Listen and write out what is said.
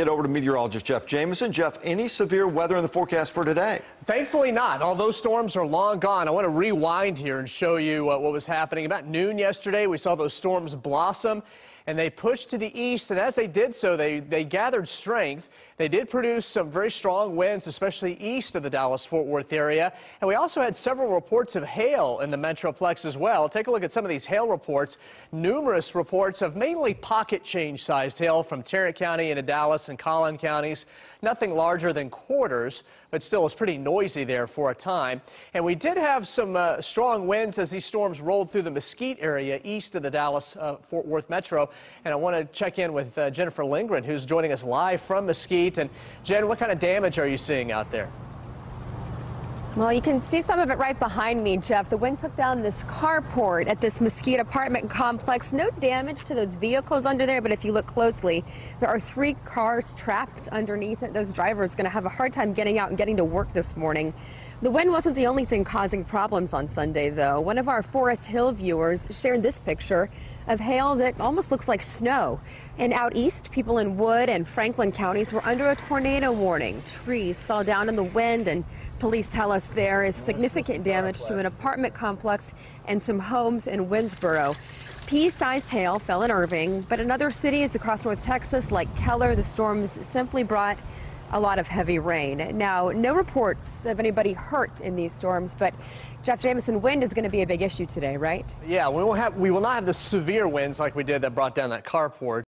Get over to meteorologist Jeff Jamison. Jeff, any severe weather in the forecast for today? Thankfully not. All those storms are long gone. I want to rewind here and show you what was happening. About noon yesterday, we saw those storms blossom, and they pushed to the east, and as they did so, they gathered strength. They did produce some very strong winds, especially east of the Dallas-Fort Worth area, and we also had several reports of hail in the Metroplex as well. Take a look at some of these hail reports. Numerous reports of mainly pocket change-sized hail from Tarrant County into Dallas and Collin counties. Nothing larger than quarters, but still was pretty noisy there for a time. And we did have some strong winds as these storms rolled through the Mesquite area east of the Dallas-Fort Worth metro. And I want to check in with Jennifer Lindgren, who's joining us live from Mesquite. And Jen, what kind of damage are you seeing out there? Well, you can see some of it right behind me, Jeff. The wind took down this carport at this Mesquite apartment complex. No damage to those vehicles under there, but if you look closely, there are 3 cars trapped underneath it. Those drivers are going to have a hard time getting out and getting to work this morning. The wind wasn't the only thing causing problems on Sunday, though. One of our Forest Hill viewers shared this picture of hail that almost looks like snow. And out east, people in Wood and Franklin counties were under a tornado warning. Trees fell down in the wind, and police tell us there is significant damage to an apartment complex and some homes in Winnsboro. Pea-sized hail fell in Irving, but in other cities across North Texas, like Keller, the storms simply brought a lot of heavy rain. Now, no reports of anybody hurt in these storms, but Jeff Jamison, wind is going to be a big issue today, right? Yeah, we will not have the severe winds like we did that brought down that carport.